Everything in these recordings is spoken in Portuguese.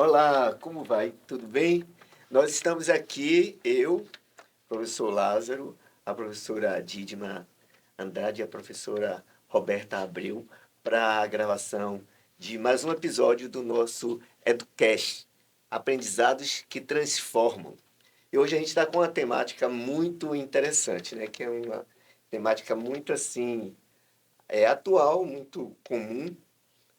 Olá, como vai? Tudo bem? Nós estamos aqui, eu, professor Lázaro, a professora Dídima Andrade e a professora Roberta Abreu, para a gravação de mais um episódio do nosso Educast, Aprendizados que Transformam. E hoje a gente está com uma temática muito interessante, né? Que é uma temática muito assim, atual, muito comum,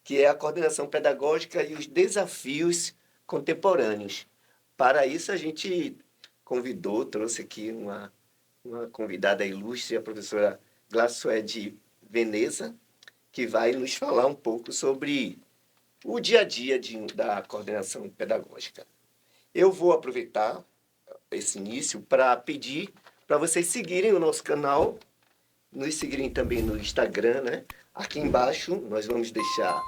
que é a coordenação pedagógica e os desafios contemporâneos. Para isso, a gente trouxe aqui uma convidada ilustre, a professora Glacé de Veneza, que vai nos falar um pouco sobre o dia a dia da coordenação pedagógica. Eu vou aproveitar esse início para pedir para vocês seguirem o nosso canal, nos seguirem também no Instagram, né? Aqui embaixo nós vamos deixar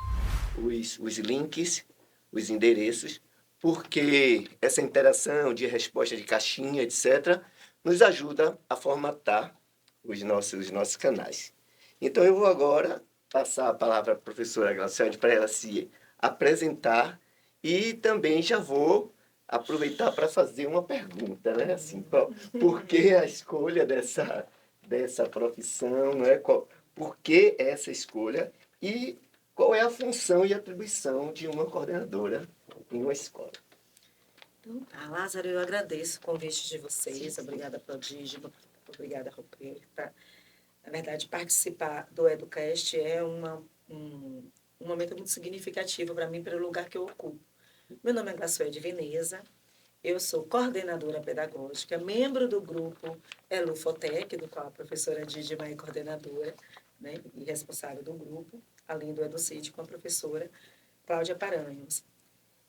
os links, os endereços, porque essa interação de resposta de caixinha, etc., nos ajuda a formatar os nossos canais. Então, eu vou agora passar a palavra à professora Glaciane para ela se apresentar e também já vou aproveitar para fazer uma pergunta, né? Assim, por que a escolha dessa profissão, né? Por que essa escolha e qual é a função e atribuição de uma coordenadora em uma escola? Então, tá, Lázaro, eu agradeço o convite de vocês. Obrigada, Prodígio. Obrigada, Roberta. Na verdade, participar do Educast é um momento muito significativo para mim, pelo lugar que eu ocupo. Meu nome é Glacé de Veneza. Eu sou coordenadora pedagógica, membro do grupo Elufotec, do qual a professora Dídima é coordenadora, né, e responsável do grupo, além do EduCid, com a professora Cláudia Paranhos.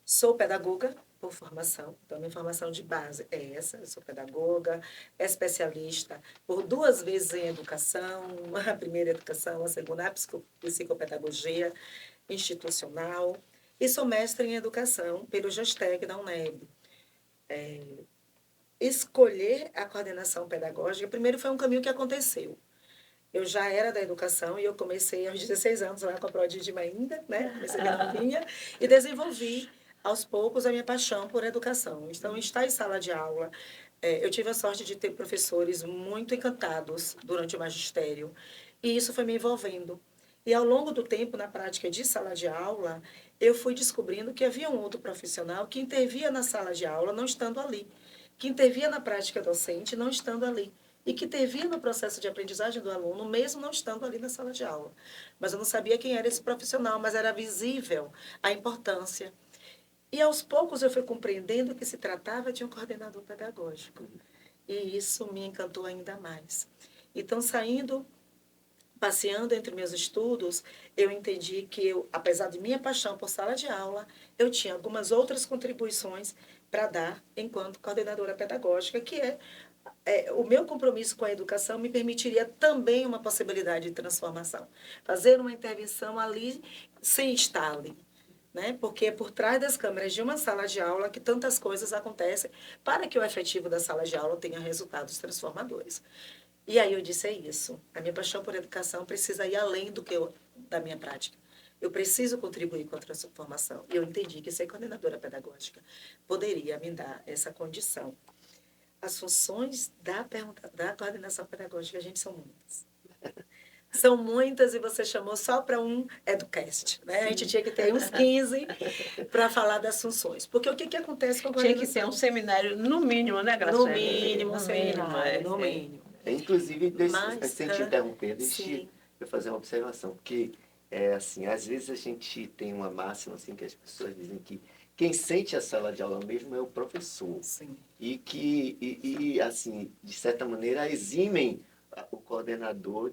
Sou pedagoga por formação, então minha formação de base é essa, eu sou pedagoga, especialista por 2 vezes em educação, a primeira educação, a segunda a psicopedagogia institucional, e sou mestre em educação pelo GESTEC da UNEB. Escolher a coordenação pedagógica, primeiro foi um caminho que aconteceu. Eu já era da educação e eu comecei aos 16 anos lá com a Prodígima ainda, né? Comecei bem novinha e desenvolvi aos poucos a minha paixão por educação. Então, estar em sala de aula, eu tive a sorte de ter professores muito encantados durante o magistério e isso foi me envolvendo. E ao longo do tempo, na prática de sala de aula, eu fui descobrindo que havia um outro profissional que intervia na sala de aula não estando ali, que intervia na prática docente não estando ali e que intervia no processo de aprendizagem do aluno, mesmo não estando ali na sala de aula. Mas eu não sabia quem era esse profissional, mas era visível a importância. E, aos poucos, eu fui compreendendo que se tratava de um coordenador pedagógico. E isso me encantou ainda mais. Então, passeando entre meus estudos, eu entendi que eu, apesar de minha paixão por sala de aula, eu tinha algumas outras contribuições para dar enquanto coordenadora pedagógica, que o meu compromisso com a educação me permitiria também uma possibilidade de transformação. Fazer uma intervenção ali sem estar ali. Né? Porque é por trás das câmeras de uma sala de aula que tantas coisas acontecem para que o efetivo da sala de aula tenha resultados transformadores. E aí eu disse, é isso. A minha paixão por educação precisa ir além da minha prática. Eu preciso contribuir com a transformação. E eu entendi que ser coordenadora pedagógica poderia me dar essa condição. As funções da coordenação pedagógica, gente, são muitas. São muitas e você chamou só para um Educast. Né? A gente tinha que ter uns 15 para falar das funções. Porque o que acontece com a coordenação? Tinha que ser um seminário, no mínimo, né, Graciela? No mínimo, um seminário, no mínimo. Inclusive, sem te interromper, deixa eu fazer uma observação, porque, assim, às vezes a gente tem uma máxima, assim, que as pessoas dizem que quem sente a sala de aula mesmo é o professor. Sim. E que, assim, de certa maneira, eximem o coordenador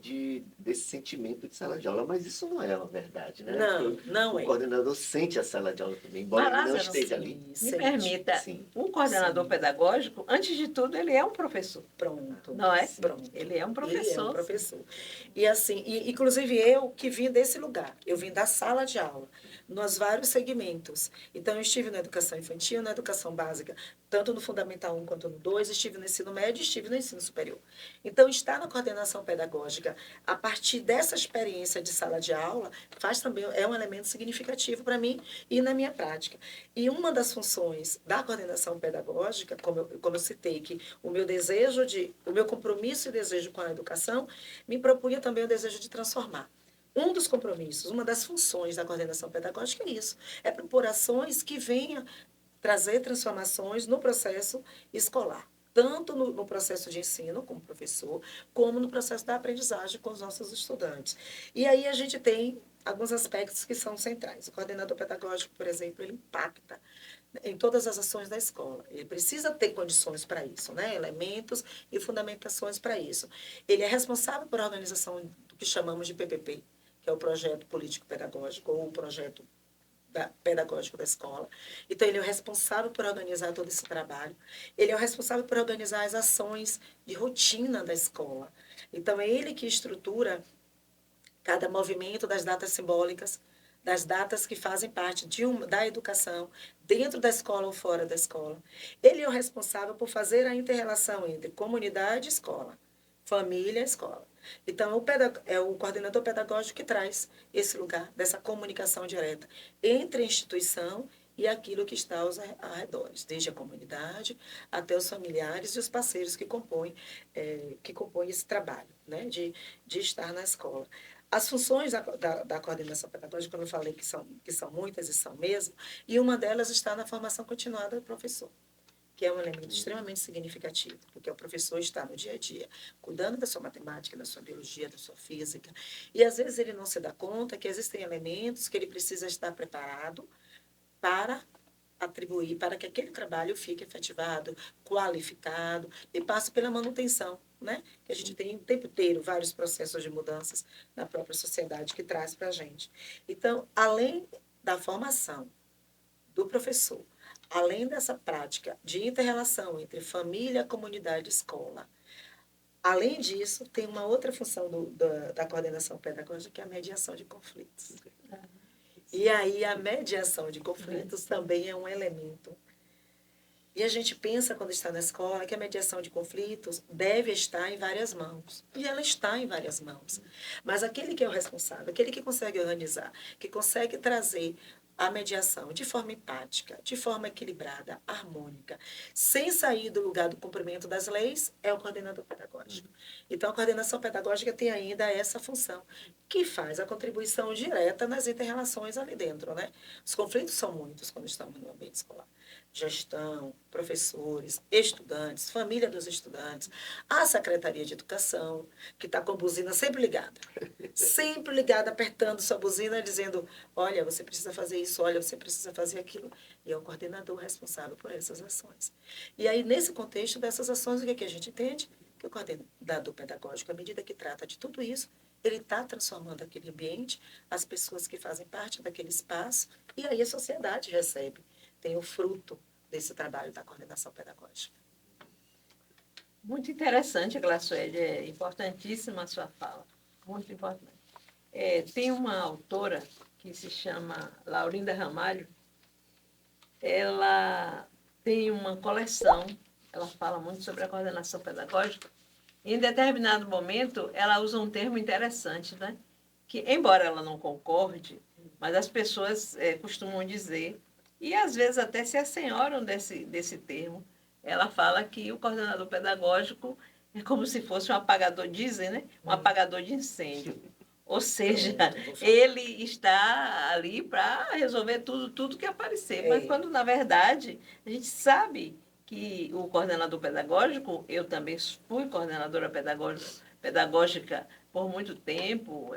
desse sentimento de sala de aula, mas isso não é uma verdade, né? Não, não O é. coordenador sente a sala de aula também, embora Mas, ele não Lázaro, esteja Sim, ali. me sente. permita, Sim, um coordenador Sim. pedagógico, antes de tudo, ele é um professor, Pronto. não é? Pronto. Ele é um Ele é um professor. professor. E assim, inclusive eu que vim desse lugar, eu vim da sala de aula, nos vários segmentos. Então, eu estive na educação infantil, na educação básica, tanto no Fundamental 1 quanto no 2, estive no ensino médio e estive no ensino superior. Então, estar na coordenação pedagógica, a partir dessa experiência de sala de aula, faz também, é um elemento significativo para mim e na minha prática. E uma das funções da coordenação pedagógica, como eu citei, que o meu compromisso e desejo com a educação, me propunha também o desejo de transformar. Um dos compromissos, uma das funções da coordenação pedagógica é isso, é propor ações que venham trazer transformações no processo escolar, tanto no processo de ensino, como professor, como no processo da aprendizagem com os nossos estudantes. E aí a gente tem alguns aspectos que são centrais. O coordenador pedagógico, por exemplo, ele impacta em todas as ações da escola. Ele precisa ter condições para isso, né? Elementos e fundamentações para isso. Ele é responsável por organização do que chamamos de PPP, que é o projeto político-pedagógico ou o projeto pedagógico da escola. Então, ele é o responsável por organizar todo esse trabalho. Ele é o responsável por organizar as ações de rotina da escola. Então, é ele que estrutura cada movimento das datas simbólicas, das datas que fazem parte da educação, dentro da escola ou fora da escola. Ele é o responsável por fazer a inter-relação entre comunidade e escola, família e escola. Então, é o coordenador pedagógico que traz esse lugar dessa comunicação direta entre a instituição e aquilo que está aos arredores, desde a comunidade até os familiares e os parceiros que compõem esse trabalho, né, de estar na escola. As funções da coordenação pedagógica, como eu falei, que são muitas e são mesmo, e uma delas está na formação continuada do professor, que é um elemento extremamente significativo, porque o professor está no dia a dia, cuidando da sua matemática, da sua biologia, da sua física, e às vezes ele não se dá conta que existem elementos que ele precisa estar preparado para atribuir, para que aquele trabalho fique efetivado, qualificado e passe pela manutenção, né? Que a gente tem o tempo inteiro vários processos de mudanças na própria sociedade que traz para a gente. Então, além da formação do professor, além dessa prática de inter-relação entre família, comunidade e escola, além disso, tem uma outra função da coordenação pedagógica, que é a mediação de conflitos. E aí a mediação de conflitos também é um elemento. E a gente pensa, quando está na escola, que a mediação de conflitos deve estar em várias mãos. E ela está em várias mãos. Mas aquele que é o responsável, aquele que consegue organizar, que consegue trazer a mediação de forma empática, de forma equilibrada, harmônica, sem sair do lugar do cumprimento das leis, é o coordenador pedagógico. Então, a coordenação pedagógica tem ainda essa função, que faz a contribuição direta nas inter-relações ali dentro, né? Os conflitos são muitos quando estamos no ambiente escolar. Gestão, professores, estudantes, família dos estudantes, a Secretaria de Educação, que está com a buzina sempre ligada, apertando sua buzina, dizendo, olha, você precisa fazer isso, olha, você precisa fazer aquilo. E é o coordenador responsável por essas ações. E aí, nesse contexto dessas ações, o que, é que a gente entende? Que o coordenador pedagógico, à medida que trata de tudo isso, ele está transformando aquele ambiente, as pessoas que fazem parte daquele espaço, e aí a sociedade recebe, tem o fruto desse trabalho da coordenação pedagógica. Muito interessante, Glacélia, é importantíssima a sua fala, muito importante. Tem uma autora que se chama Laurinda Ramalho, ela tem uma coleção, ela fala muito sobre a coordenação pedagógica. Em determinado momento, ela usa um termo interessante, né? Que, embora ela não concorde, mas as pessoas costumam dizer, e às vezes até se assenhoram desse termo. Ela fala que o coordenador pedagógico é como se fosse um apagador, dizem, né? Um apagador de incêndio. Ou seja, ele está ali para resolver tudo que aparecer. Mas quando, na verdade, a gente sabe que o coordenador pedagógico, eu também fui coordenadora pedagógica por muito tempo,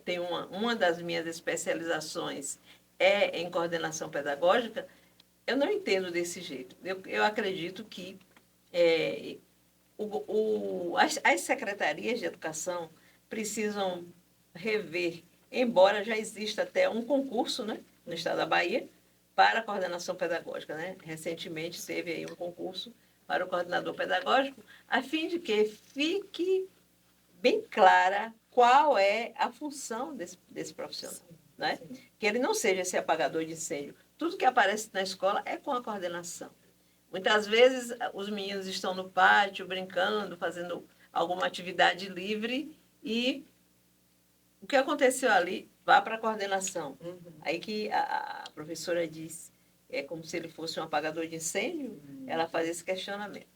tem uma das minhas especializações em coordenação pedagógica, eu não entendo desse jeito. Eu acredito que as secretarias de educação precisam rever, embora já exista até um concurso, né, no estado da Bahia, para a coordenação pedagógica, né? Recentemente teve aí um concurso para o coordenador pedagógico, a fim de que fique bem clara qual é a função desse profissional, né? Que ele não seja esse apagador de incêndio. Tudo que aparece na escola é com a coordenação. Muitas vezes os meninos estão no pátio brincando, fazendo alguma atividade livre e o que aconteceu ali vá para a coordenação. Uhum. Aí que a professora disse, é como se ele fosse um apagador de incêndio, ela faz esse questionamento.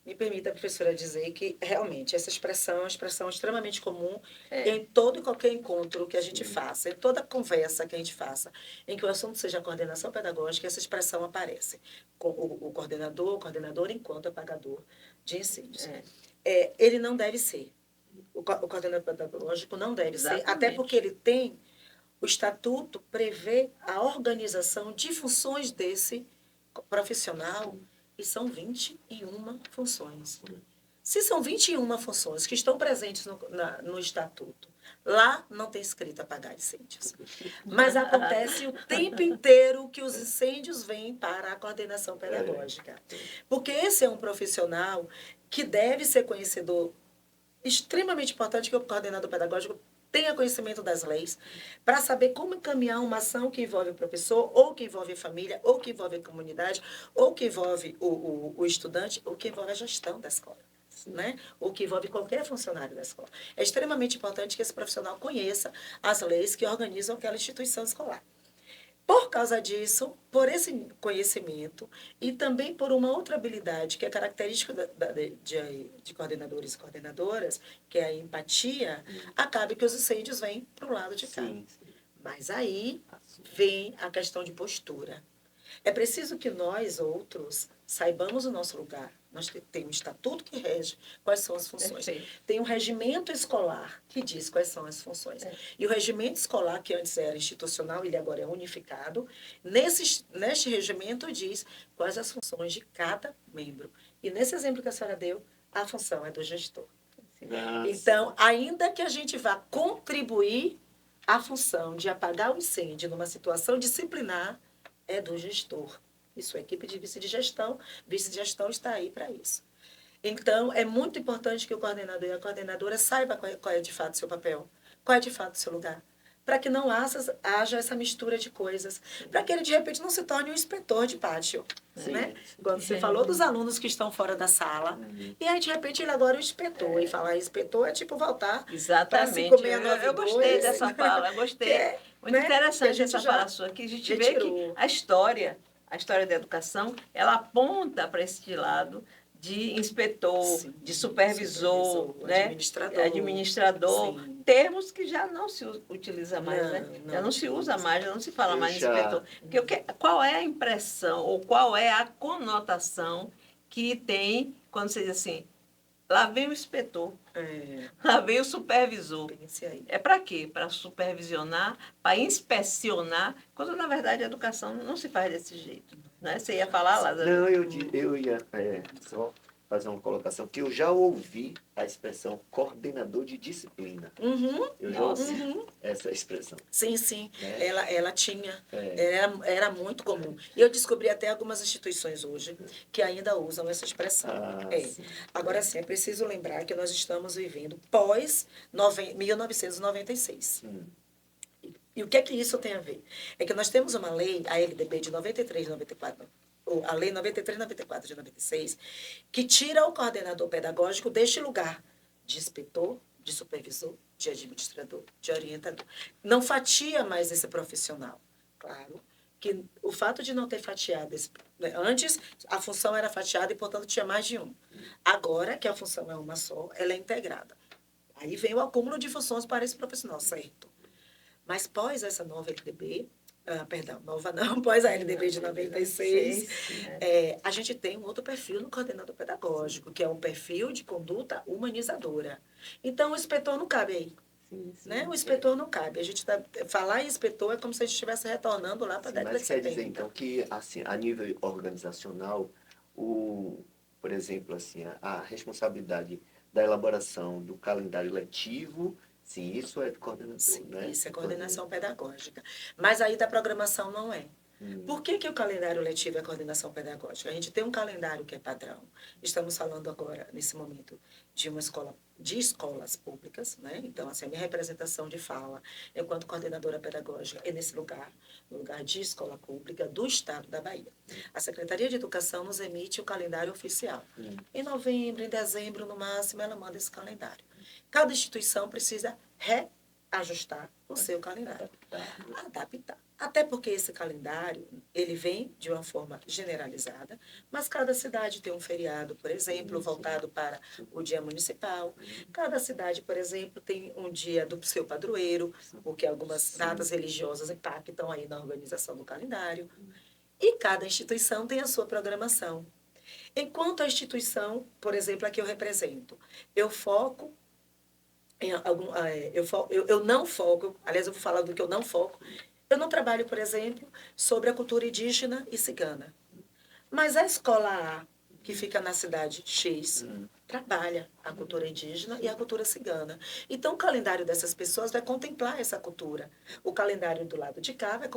Me permita, professora, dizer que realmente essa expressão é uma expressão extremamente comum É. em todo e qualquer encontro que a gente faça, em toda conversa que a gente faça, em que o assunto seja coordenação pedagógica, essa expressão aparece. O coordenador, o coordenador enquanto apagador de incêndios. Ele não deve ser. O coordenador pedagógico não deve Exatamente. ser, até porque ele tem, o estatuto prevê a organização de funções desse profissional, e são 21 funções. Se são 21 funções que estão presentes no estatuto, lá não tem escrito apagar incêndios. Mas acontece o tempo inteiro que os incêndios vêm para a coordenação pedagógica. Porque esse é um profissional que deve ser conhecedor, extremamente importante que o coordenador pedagógico tenha conhecimento das leis, para saber como encaminhar uma ação que envolve o professor, ou que envolve a família, ou que envolve a comunidade, ou que envolve o estudante, ou que envolve a gestão da escola, né? Ou que envolve qualquer funcionário da escola. É extremamente importante que esse profissional conheça as leis que organizam aquela instituição escolar. Por causa disso, por esse conhecimento e também por uma outra habilidade que é característica de coordenadores e coordenadoras, que é a empatia, acaba que os incêndios vêm para o lado de cá. Sim. Mas aí vem a questão de postura. É preciso que nós, outros, saibamos o nosso lugar. Nós temos um estatuto que rege quais são as funções. Perfeito. Tem um regimento escolar que diz quais são as funções. E o regimento escolar, que antes era institucional, ele agora é unificado, neste regimento diz quais as funções de cada membro. E nesse exemplo que a senhora deu, a função é do gestor. Nossa. Então, ainda que a gente vá contribuir, a função de apagar o incêndio numa situação disciplinar é do gestor. E sua equipe de vice-gestão está aí para isso. Então, é muito importante que o coordenador e a coordenadora saibam qual é de fato o seu papel, qual é de fato o seu lugar, para que não haja essa mistura de coisas, para que ele, de repente, não se torne um inspetor de pátio. Né? Quando você falou dos alunos que estão fora da sala, e aí, de repente, ele agora é o inspetor, e falar inspetor é tipo voltar Exatamente. para 562. Eu gostei dessa fala, eu gostei. Muito né? interessante essa fala sua, que a gente vê que a história da educação, ela aponta para esse lado de inspetor, Sim, de supervisor, né? Administrador, Sim. termos que já não se utiliza mais, Não, né? não Já não se utiliza. usa mais, já não se fala Eu mais de já- inspetor. Porque qual é a impressão ou qual é a conotação que tem quando você diz assim, lá vem o inspetor, lá vem o supervisor. Pense aí. É para quê? Para supervisionar, para inspecionar, quando na verdade a educação não se faz desse jeito. Né? Você ia falar, Lázaro? Não, eu ia só fazer uma colocação, que eu já ouvi a expressão coordenador de disciplina. Uhum. Eu já ouvi essa expressão. Sim, sim. Né? Ela tinha. É. Era muito comum. E eu descobri até algumas instituições hoje que ainda usam essa expressão. Sim. Agora, sim, é preciso lembrar que nós estamos vivendo pós 1996. E o que é que isso tem a ver? É que nós temos uma lei, a LDB de 93, 94, ou a lei 93, 94 de 96, que tira o coordenador pedagógico deste lugar de inspetor, de supervisor, de administrador, de orientador. Não fatia mais esse profissional. Claro que o fato de não ter fatiado antes a função era fatiada e, portanto, tinha mais de um. Agora que a função é uma só, ela é integrada. Aí vem o acúmulo de funções para esse profissional, certo? Mas pós essa nova LDB, pós a LDB de 96, a gente tem um outro perfil no coordenador pedagógico, que é um perfil de conduta humanizadora. Então, o inspetor não cabe aí. Sim. Né? O inspetor não cabe. Falar em inspetor é como se a gente estivesse retornando lá para a década de Mas quer 70. dizer, então, que assim, a nível organizacional, por exemplo, assim, a responsabilidade da elaboração do calendário letivo, sim, isso é do coordenador, Sim, né? isso é coordenação pedagógica. Mas aí da programação não é. Por que o calendário letivo é coordenação pedagógica? A gente tem um calendário que é padrão. Estamos falando agora, nesse momento, de uma escola, de escolas públicas, né? Então, assim, a minha representação de fala, enquanto coordenadora pedagógica, é nesse lugar, no lugar de escola pública do Estado da Bahia. A Secretaria de Educação nos emite o calendário oficial. Em novembro, em dezembro, no máximo, ela manda esse calendário. Cada instituição precisa reajustar o seu calendário, adaptar. Até porque esse calendário, ele vem de uma forma generalizada, mas cada cidade tem um feriado, por exemplo, voltado para o dia municipal. Cada cidade, por exemplo, tem um dia do seu padroeiro, porque algumas datas religiosas impactam aí na organização do calendário. E cada instituição tem a sua programação. Enquanto a instituição, por exemplo, a que eu represento, eu foco em algum, eu não foco, aliás, eu vou falar do que eu não foco. Eu não trabalho, por exemplo, sobre a cultura indígena e cigana. Mas a escola A, que fica na cidade X, trabalha a cultura indígena e a cultura cigana. Então, o calendário dessas pessoas vai contemplar essa cultura. O calendário do lado de cá vai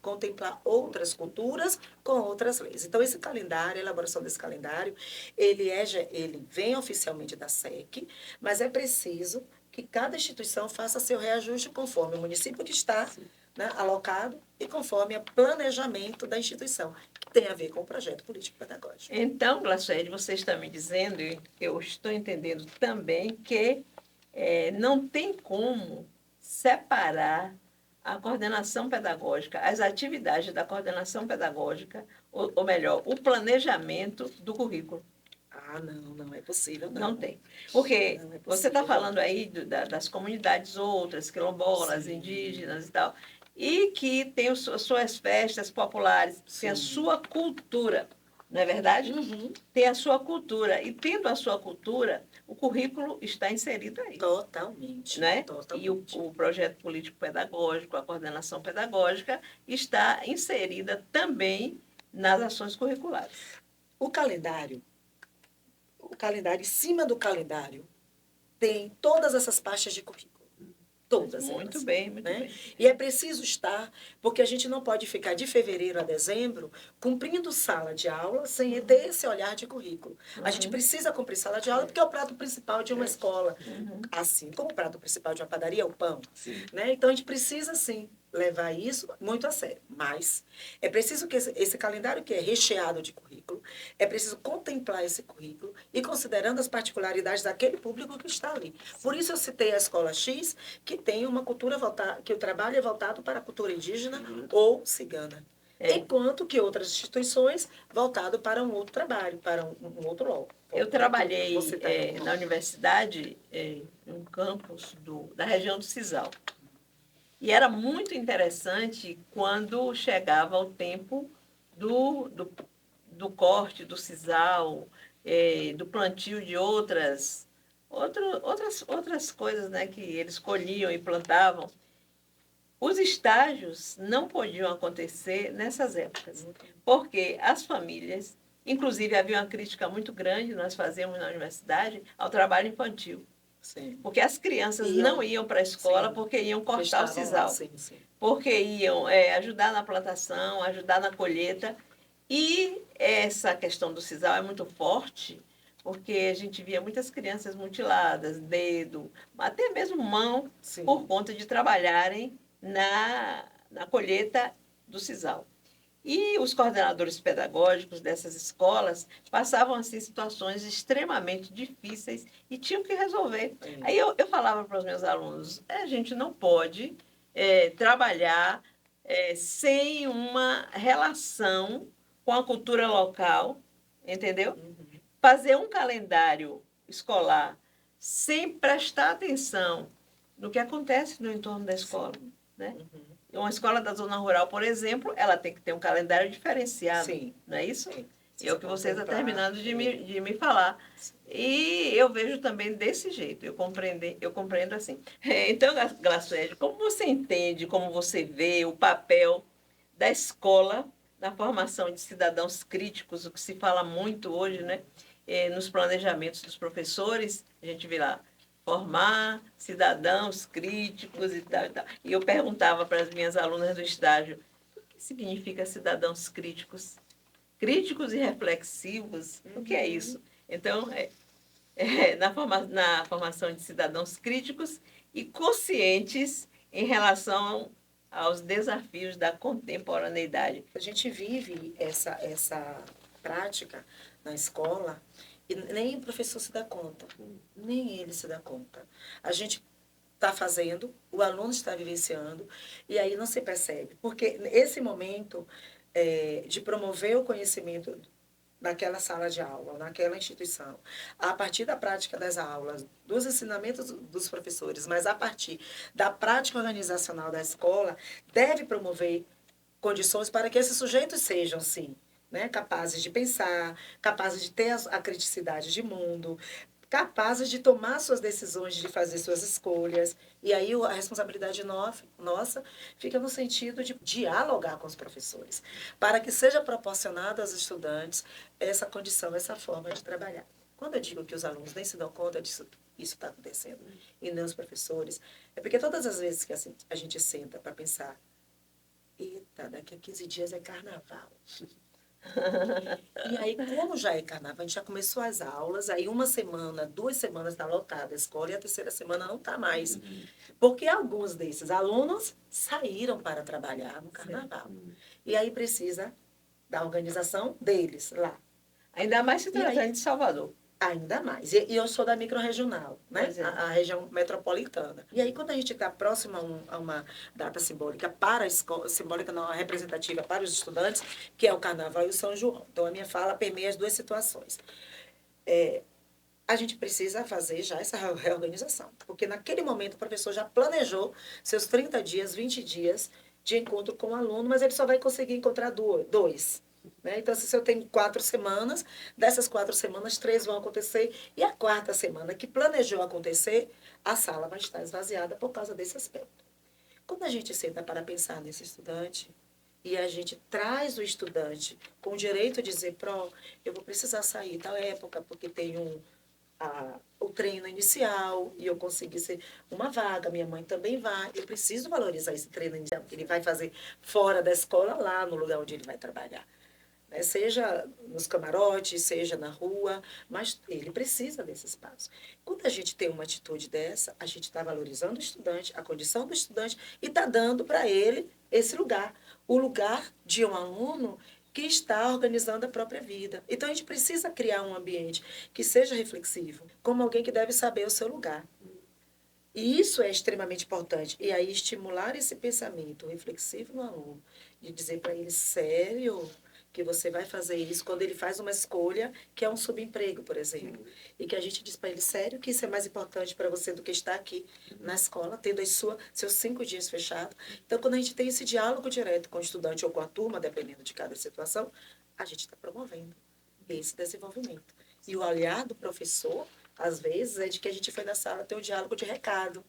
contemplar outras culturas com outras leis. Então, esse calendário, a elaboração desse calendário, ele vem oficialmente da SEC, mas é preciso que cada instituição faça seu reajuste conforme o município que está, né, alocado e conforme o planejamento da instituição, que tem a ver com o projeto político-pedagógico. Então, Glaciele, você está me dizendo, e eu estou entendendo também, que não tem como separar a coordenação pedagógica, as atividades da coordenação pedagógica, ou melhor, o planejamento do currículo. Ah, não é possível, não. Não tem. Porque Não é você está possível. falando aí das comunidades outras, quilombolas, Sim. indígenas e tal, e que tem as suas festas populares, tem a Sim. sua cultura, não é verdade? Uhum. Tem a sua cultura. E tendo a sua cultura, o currículo está inserido aí. Totalmente. Né? Totalmente. E o projeto político-pedagógico, a coordenação pedagógica, está inserida também nas ações curriculares. O calendário, em cima do calendário, tem todas essas pastas de currículo. Todas Muito elas, bem, muito né? bem. E é preciso estar, porque a gente não pode ficar de fevereiro a dezembro cumprindo sala de aula sem ter esse olhar de currículo. A gente precisa cumprir sala de aula porque é o prato principal de uma escola. Assim como o prato principal de uma padaria é o pão. Né? Então, a gente precisa, sim, levar isso muito a sério. Mas é preciso que esse calendário que é recheado de currículo, é preciso contemplar esse currículo e considerando as particularidades daquele público que está ali. Por isso eu citei a Escola X, que tem uma cultura voltada, que o trabalho é voltado para a cultura indígena ou cigana. Enquanto que outras instituições voltado para um outro trabalho, para um outro local. Eu trabalhei na universidade, em um campus da região do Cisal. E era muito interessante quando chegava o tempo do corte do sisal, do plantio de outras coisas, né, que eles colhiam e plantavam. Os estágios não podiam acontecer nessas épocas, porque as famílias, inclusive havia uma crítica muito grande, nós fazíamos na universidade, ao trabalho infantil. Sim. Porque as crianças não iam para a escola porque iam cortar o sisal. Sim. Porque iam ajudar na plantação, ajudar na colheita. E essa questão do sisal é muito forte, porque a gente via muitas crianças mutiladas, dedo, até mesmo mão, por conta de trabalharem na colheita do sisal. E os coordenadores pedagógicos dessas escolas passavam assim situações extremamente difíceis e tinham que resolver. Aí eu falava para os meus alunos, a gente não pode trabalhar sem uma relação com a cultura local, entendeu? Fazer um calendário escolar sem prestar atenção no que acontece no entorno da escola, né? Uma escola da zona rural, por exemplo, ela tem que ter um calendário diferenciado, não é isso? É o que você está terminando de me falar. E eu vejo também desse jeito, eu compreendo assim. Então, Glaciele, como você entende, como você vê o papel da escola na formação de cidadãos críticos, o que se fala muito hoje, né? nos planejamentos dos professores, a gente vê lá, formar cidadãos críticos e tal, e tal. E eu perguntava para as minhas alunas do estágio, o que significa cidadãos críticos? Críticos e reflexivos, o que é isso? Então, na formação de cidadãos críticos e conscientes em relação aos desafios da contemporaneidade. A gente vive essa prática na escola e nem o professor se dá conta, nem ele se dá conta. A gente está fazendo, o aluno está vivenciando, e aí não se percebe. Porque esse momento de promover o conhecimento naquela sala de aula, naquela instituição, a partir da prática das aulas, dos ensinamentos dos professores, mas a partir da prática organizacional da escola, deve promover condições para que esses sujeitos sejam, sim, né, capazes de pensar, capazes de ter a criticidade de mundo, capazes de tomar suas decisões, de fazer suas escolhas. E aí a responsabilidade nossa fica no sentido de dialogar com os professores, para que seja proporcionado aos estudantes essa condição, essa forma de trabalhar. Quando eu digo que os alunos nem se dão conta disso, isso está acontecendo, e nem os professores, é porque todas as vezes que a gente senta para pensar, eita, daqui a 15 dias é carnaval. E aí, como já é carnaval, a gente já começou as aulas, aí uma semana, 2 semanas está lotada a escola e a terceira semana não está mais. Porque alguns desses alunos saíram para trabalhar no carnaval. E aí precisa da organização deles lá. Ainda mais se tratando de Salvador. Ainda mais. E eu sou da microrregional, né? A região metropolitana. E aí, quando a gente está próximo a uma data simbólica para a escola, simbólica não, representativa para os estudantes, que é o Carnaval e o São João. Então, a minha fala permeia as duas situações. A gente precisa fazer já essa reorganização, porque naquele momento o professor já planejou seus 30 dias, 20 dias de encontro com o aluno, mas ele só vai conseguir encontrar dois. Né? Então, se eu tenho 4 semanas, dessas 4 semanas, 3 vão acontecer, e a quarta semana que planejou acontecer, a sala vai estar esvaziada por causa desse aspecto. Quando a gente senta para pensar nesse estudante, e a gente traz o estudante com o direito de dizer, eu vou precisar sair tal época, porque tem o treino inicial, e eu consegui ser uma vaga, minha mãe também vai, eu preciso valorizar esse treino inicial, que ele vai fazer fora da escola, lá no lugar onde ele vai trabalhar. Seja nos camarotes, seja na rua, mas ele precisa desse espaço. Quando a gente tem uma atitude dessa, a gente está valorizando o estudante, a condição do estudante, e está dando para ele esse lugar, o lugar de um aluno que está organizando a própria vida. Então, a gente precisa criar um ambiente que seja reflexivo, como alguém que deve saber o seu lugar. E isso é extremamente importante. E aí, estimular esse pensamento reflexivo no aluno, de dizer para ele, sério, que você vai fazer isso quando ele faz uma escolha que é um subemprego, por exemplo. E que a gente diz para ele, sério que isso é mais importante para você do que estar aqui na escola, tendo seus 5 dias fechados. Então, quando a gente tem esse diálogo direto com o estudante ou com a turma, dependendo de cada situação, a gente está promovendo esse desenvolvimento. E o olhar do professor, às vezes, é de que a gente foi na sala ter um diálogo de recado.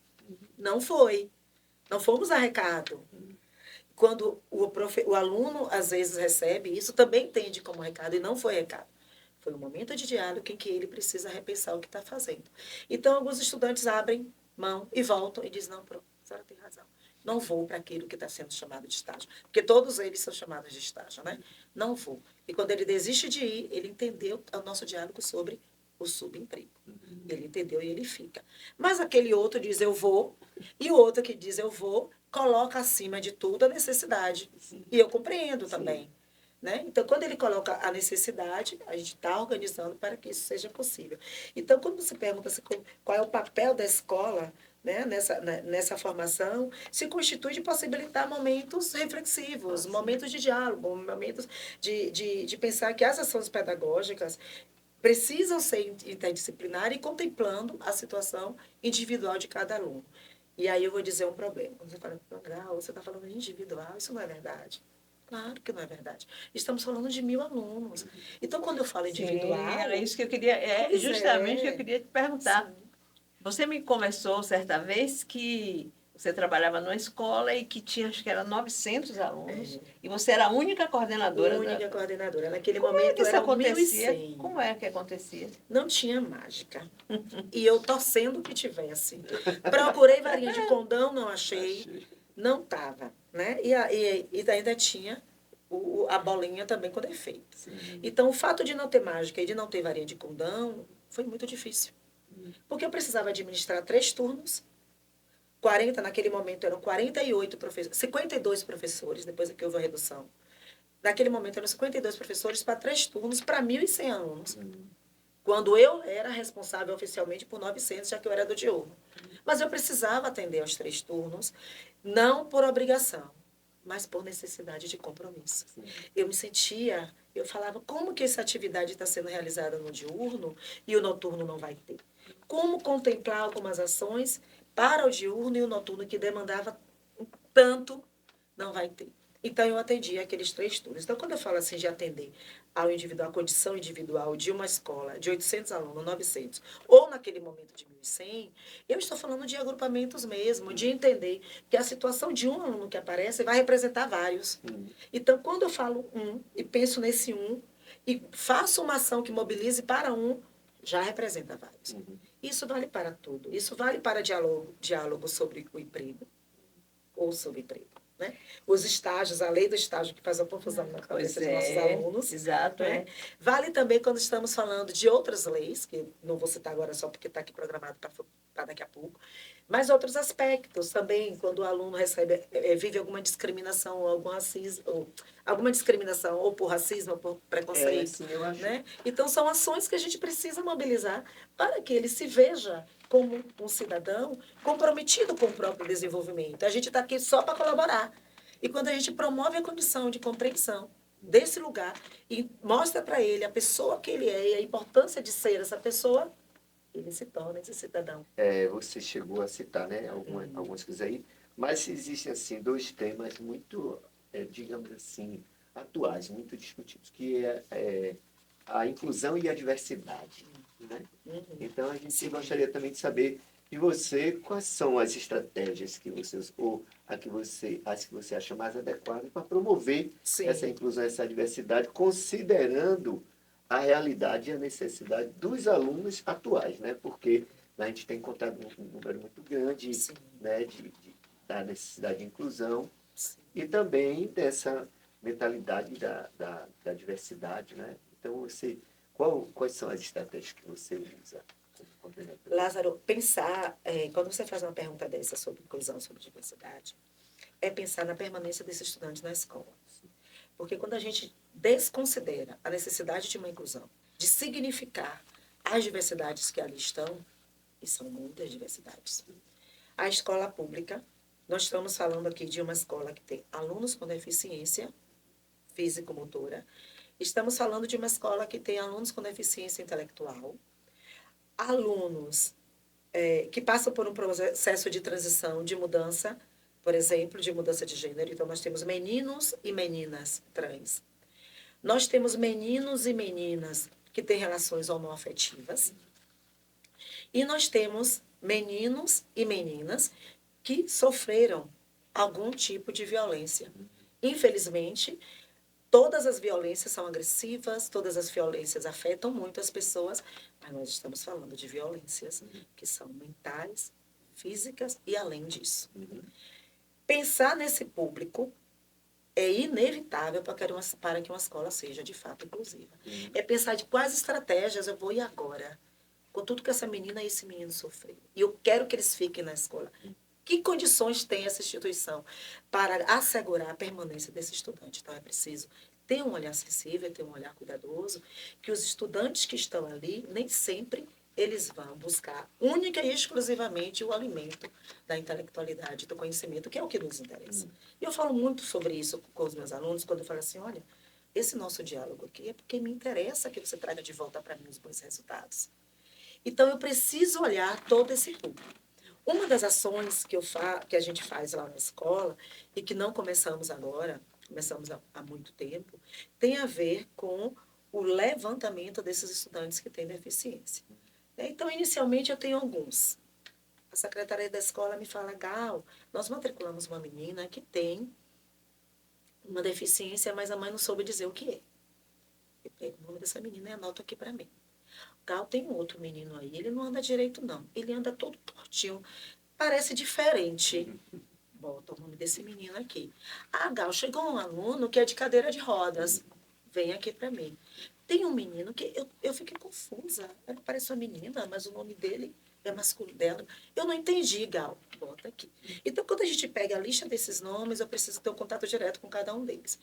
Não foi. Não fomos a recado. Quando o aluno, às vezes, recebe isso, também entende como recado, e não foi recado. Foi um momento de diálogo em que ele precisa repensar o que está fazendo. Então, alguns estudantes abrem mão e voltam e dizem, não, a senhora tem razão. Não vou para aquilo que está sendo chamado de estágio. Porque todos eles são chamados de estágio, né? Não vou. E quando ele desiste de ir, ele entendeu o nosso diálogo sobre o subemprego. Ele entendeu e ele fica. Mas aquele outro diz, eu vou, e o outro que diz, eu vou, coloca acima de tudo a necessidade. Sim. E eu compreendo também. Né? Então, quando ele coloca a necessidade, a gente está organizando para que isso seja possível. Então, quando você pergunta qual é o papel da escola, né, nessa formação, se constitui de possibilitar momentos reflexivos, momentos de diálogo, momentos de pensar que as ações pedagógicas precisam ser interdisciplinares e contemplando a situação individual de cada aluno. E aí eu vou dizer um problema. Quando você fala grau, você está falando individual, isso não é verdade. Claro que não é verdade. Estamos falando de 1.000 alunos. Então, quando eu falo individual... Sim, era isso que eu queria... justamente o que eu queria te perguntar. Sim. Você me conversou certa vez que Você trabalhava numa escola e que tinha, acho que era 900 alunos, e você era a única coordenadora Única coordenadora. Naquele Como é momento que isso eram acontecia? 1.100. Como é que acontecia? Não tinha mágica. E eu torcendo que tivesse. Procurei varinha de condão, não achei. Não estava. Né? E ainda tinha a bolinha também com defeito. Então, o fato de não ter mágica e de não ter varinha de condão foi muito difícil. Porque eu precisava administrar 3 turnos. 40, naquele momento eram 48 professores, 52 professores, depois que houve a redução. Naquele momento eram 52 professores para 3 turnos, para 1.100 alunos. Quando eu era responsável oficialmente por 900, já que eu era do diurno. Mas eu precisava atender aos 3 turnos, não por obrigação, mas por necessidade de compromisso. Eu me sentia, eu falava, como que essa atividade está sendo realizada no diurno e o noturno não vai ter? Como contemplar algumas ações para o diurno e o noturno que demandava tanto, não vai ter. Então, eu atendi aqueles 3 turnos. Então, quando eu falo assim de atender ao individual, a condição individual de uma escola de 800 alunos, 900, ou naquele momento de 1.100, eu estou falando de agrupamentos mesmo, de entender que a situação de um aluno que aparece vai representar vários. Então, quando eu falo e penso nesse e faço uma ação que mobilize para já representa vários. Isso vale para tudo. Isso vale para diálogo sobre o emprego ou sobre emprego. Né? Os estágios, a lei do estágio que faz a confusão na cabeça dos nossos alunos. Exato, né? Vale também quando estamos falando de outras leis, que não vou citar agora só porque está aqui programado para daqui a pouco, mas outros aspectos também, quando o aluno vive alguma discriminação, alguma discriminação ou por racismo, ou por preconceito. Sim, eu acho. Né? Então, são ações que a gente precisa mobilizar para que ele se veja como um cidadão comprometido com o próprio desenvolvimento. A gente está aqui só para colaborar. E quando a gente promove a condição de compreensão desse lugar e mostra para ele a pessoa que ele é e a importância de ser essa pessoa, ele se torna esse cidadão. Você chegou a citar, né, algumas coisas aí, mas existem, assim, 2 temas muito, digamos assim, atuais, muito discutidos, que é a inclusão e a diversidade. Né? Então, a gente gostaria também de saber de você quais são as estratégias que você ou as que você acha mais adequadas para promover essa inclusão, essa diversidade, considerando a realidade e a necessidade dos alunos atuais, né? Porque a gente tem encontrado um número muito grande, né, da necessidade de inclusão e também dessa mentalidade da diversidade, né? Então, quais são as estratégias que você usa? Lázaro, pensar, quando você faz uma pergunta dessa sobre inclusão, sobre diversidade, é pensar na permanência desse estudante na escola. Porque quando a gente desconsidera a necessidade de uma inclusão, de significar as diversidades que ali estão, e são muitas diversidades. A escola pública, nós estamos falando aqui de uma escola que tem alunos com deficiência físico-motora, estamos falando de uma escola que tem alunos com deficiência intelectual, alunos que passam por um processo de transição, de mudança, por exemplo, de mudança de gênero. Então, nós temos meninos e meninas trans. Nós temos meninos e meninas que têm relações homoafetivas. E nós temos meninos e meninas que sofreram algum tipo de violência. Infelizmente, todas as violências são agressivas, todas as violências afetam muito as pessoas, mas nós estamos falando de violências que são mentais, físicas e além disso. Pensar nesse público é inevitável para que uma escola seja, de fato, inclusiva. É pensar de quais estratégias eu vou ir agora, com tudo que essa menina e esse menino sofreram. E eu quero que eles fiquem na escola. Que condições tem essa instituição para assegurar a permanência desse estudante? Então, é preciso ter um olhar sensível, ter um olhar cuidadoso, que os estudantes que estão ali, nem sempre eles vão buscar única e exclusivamente o alimento da intelectualidade, do conhecimento, que é o que nos interessa. E eu falo muito sobre isso com os meus alunos, quando eu falo assim, olha, esse nosso diálogo aqui é porque me interessa que você traga de volta para mim os bons resultados. Então, eu preciso olhar todo esse público. Uma das ações que a gente faz lá na escola, e que não começamos agora, começamos há muito tempo, tem a ver com o levantamento desses estudantes que têm deficiência. Então, inicialmente, eu tenho alguns. A secretaria da escola me fala, Gal, nós matriculamos uma menina que tem uma deficiência, mas a mãe não soube dizer o que é. Eu pego o nome dessa menina e anoto aqui para mim. Gal, tem um outro menino aí, ele não anda direito, não. Ele anda todo tortinho, parece diferente. Bota o nome desse menino aqui. Ah, Gal, chegou um aluno que é de cadeira de rodas. Vem aqui para mim. Tem um menino que eu fiquei confusa. Ela parece uma menina, mas o nome dele é masculino dela. Eu não entendi, Gal. Bota aqui. Então, quando a gente pega a lista desses nomes, eu preciso ter um contato direto com cada um deles.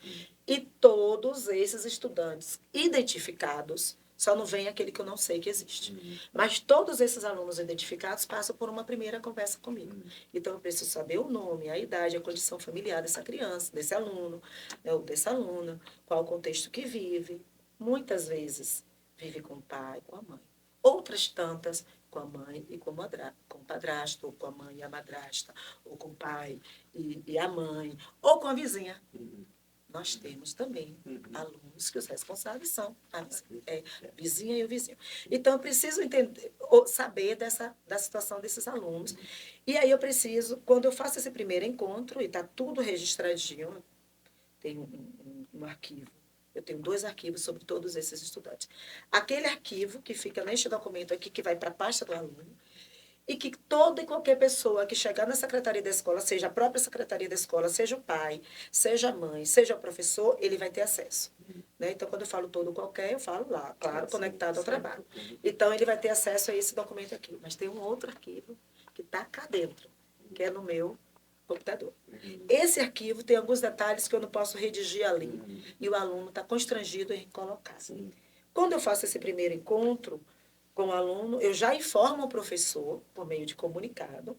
E todos esses estudantes identificados, só não vem aquele que eu não sei que existe. Mas todos esses alunos identificados passam por uma primeira conversa comigo. Então, eu preciso saber o nome, a idade, a condição familiar dessa criança, desse aluno, né, ou dessa aluna, qual o contexto que vive. Muitas vezes vive com o pai, com a mãe. Outras tantas com a mãe e com o padrasto, ou com a mãe e a madrasta, ou com o pai e a mãe, ou com a vizinha. Nós temos também alunos que os responsáveis são a vizinha e o vizinho. Então, eu preciso entender, saber da situação desses alunos. E aí eu preciso, quando eu faço esse primeiro encontro, e está tudo registradinho, tem um arquivo. Eu tenho 2 arquivos sobre todos esses estudantes. Aquele arquivo que fica neste documento aqui, que vai para a pasta do aluno, e que toda e qualquer pessoa que chegar na secretaria da escola, seja a própria secretaria da escola, seja o pai, seja a mãe, seja o professor, ele vai ter acesso. Né? Então, quando eu falo todo qualquer, eu falo lá, claro, conectado ao trabalho. Então, ele vai ter acesso a esse documento aqui. Mas tem um outro arquivo que está cá dentro, que é no meu computador. Esse arquivo tem alguns detalhes que eu não posso redigir ali, e o aluno está constrangido em colocar. Quando eu faço esse primeiro encontro com o aluno, eu já informo o professor, por meio de comunicado,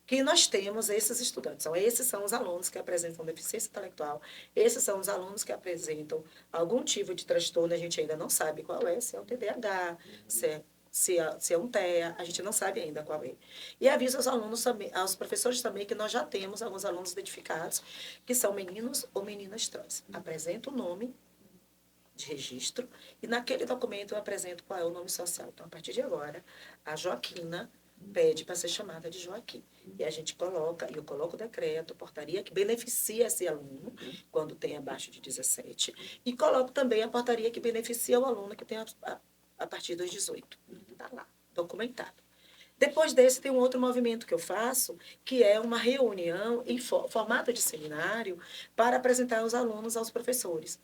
que nós temos esses estudantes. Então, esses são os alunos que apresentam deficiência intelectual, esses são os alunos que apresentam algum tipo de transtorno, a gente ainda não sabe qual é, se é um TDAH, se é um TEA, a gente não sabe ainda qual é. E aviso aos alunos também, aos professores também, que nós já temos alguns alunos identificados, que são meninos ou meninas trans. Apresenta o nome de registro, e naquele documento eu apresento qual é o nome social. Então, a partir de agora, a Joaquina pede para ser chamada de Joaquim. E a gente coloca, eu coloco o decreto, portaria que beneficia esse aluno, quando tem abaixo de 17, e coloco também a portaria que beneficia o aluno que tem a partir dos 18. Está lá, documentado. Depois desse, tem um outro movimento que eu faço, que é uma reunião em formato de seminário para apresentar os alunos aos professores.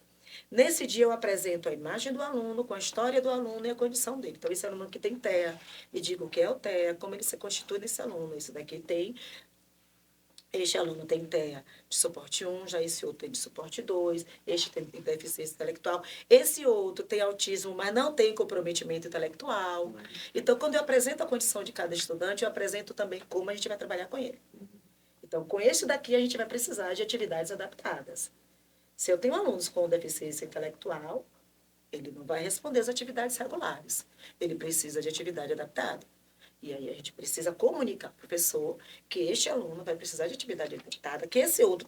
Nesse dia, eu apresento a imagem do aluno, com a história do aluno e a condição dele. Então, esse aluno que tem TEA, e digo o que é o TEA, como ele se constitui nesse aluno. Esse daqui tem, este aluno tem TEA de suporte 1, já esse outro tem de suporte 2, este tem deficiência intelectual, esse outro tem autismo, mas não tem comprometimento intelectual. Então, quando eu apresento a condição de cada estudante, eu apresento também como a gente vai trabalhar com ele. Então, com esse daqui, a gente vai precisar de atividades adaptadas. Se eu tenho alunos com deficiência intelectual, ele não vai responder às atividades regulares. Ele precisa de atividade adaptada. E aí a gente precisa comunicar ao professor que este aluno vai precisar de atividade adaptada, que esse outro